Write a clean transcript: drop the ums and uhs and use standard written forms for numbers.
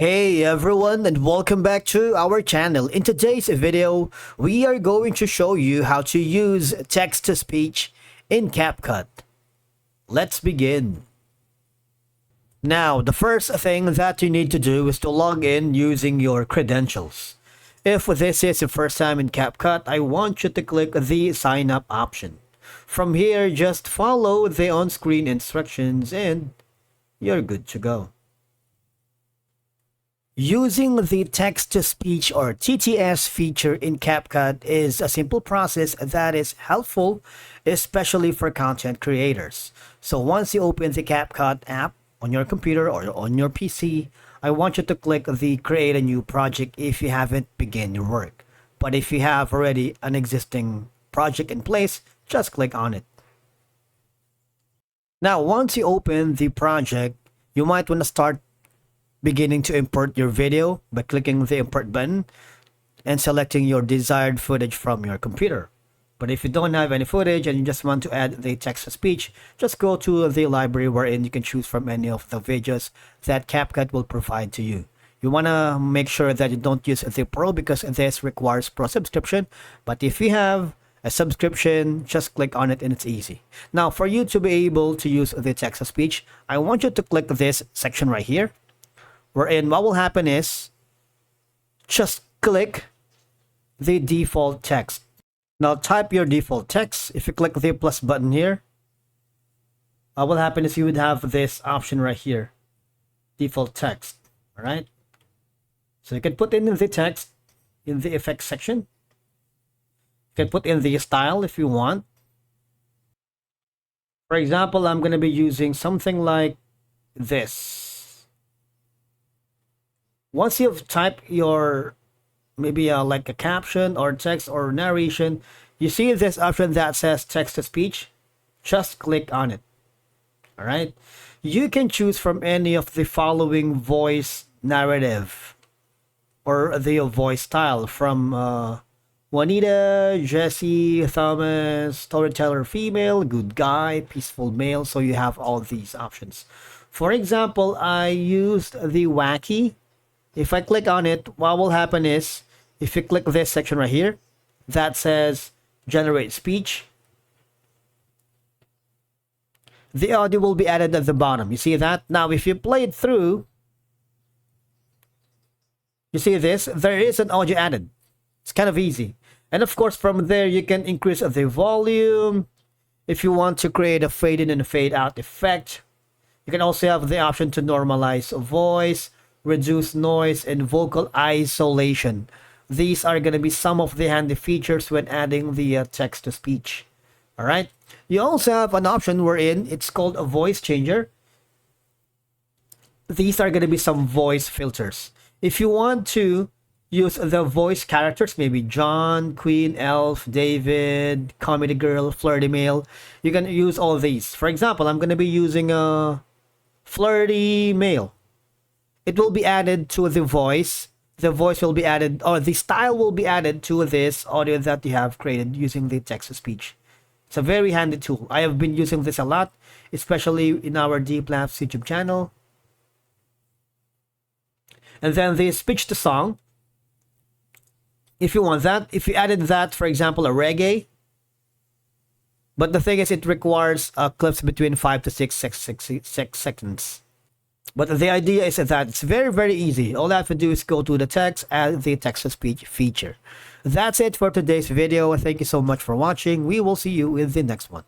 Hey everyone, and welcome back to our channel. In today's video, we are going to show you how to use text-to-speech in Capcut. Let's begin. Now, the first thing that you need to do is to log in using your credentials. If this is your first time in Capcut, I want you to click the sign up option. From here, just follow the on-screen instructions and you're good to go. Using the text-to-speech or TTS feature in Capcut is a simple process that is helpful, especially for content creators. So once you open the Capcut app on your computer or on your PC, I want you to click the create a new project if you haven't begun your work. But if you have already an existing project in place, just click on it. Now, once you open the project, you might want to start beginning to import your video by clicking the import button and selecting your desired footage from your computer. But if you don't have any footage and you just want to add the text-to-speech, just go to the library wherein you can choose from any of the videos that CapCut will provide to you. You want to make sure that you don't use the Pro because this requires Pro subscription. But if you have a subscription, just click on it and it's easy. Now, for you to be able to use the text-to-speech, I want you to click this section right here, wherein what will happen is just click the default text. Now type your default text. If you click the plus button here, what will happen is you would have this option right here, default text. All right. So you can put in the text in the effects section. You can put in the style if you want. For example, I'm going to be using something like this. Once you've typed your maybe like a caption or text or narration, you see this option that says text to speech. Just click on it. All right. You can choose from any of the following voice narrative or the voice style from Juanita, Jesse, Thomas, storyteller female, good guy, peaceful male. So you have all these options. For example, I used the wacky. If I click on it, what will happen is, if you click this section right here, that says generate speech, the audio will be added at the bottom. You see that? Now, if you play it through, you see this, there is an audio added. It's kind of easy. And of course, from there, you can increase the volume. If you want to create a fade in and fade out effect, you can also have the option to normalize voice, reduce noise, and vocal isolation. These are going to be some of the handy features when adding the text-to-speech. All right. You also have an option wherein it's called a voice changer. These are going to be some voice filters. If you want to use the voice characters, maybe John, Queen, Elf, David, Comedy Girl, Flirty Male, you can use all these. For example, I'm going to be using a Flirty Male. It will be added to the voice. The voice will be added, or the style will be added to this audio that you have created using the text-to-speech. It's a very handy tool. I have been using this a lot, especially in our Deep Laughs YouTube channel. And then the speech-to-song. If you want that, if you added that, for example, a reggae. But the thing is, it requires clips between 5 to 6 seconds. But the idea is that it's very, very easy. All I have to do is go to the text, add the text-to-speech feature. That's it for today's video. Thank you so much for watching. We will see you in the next one.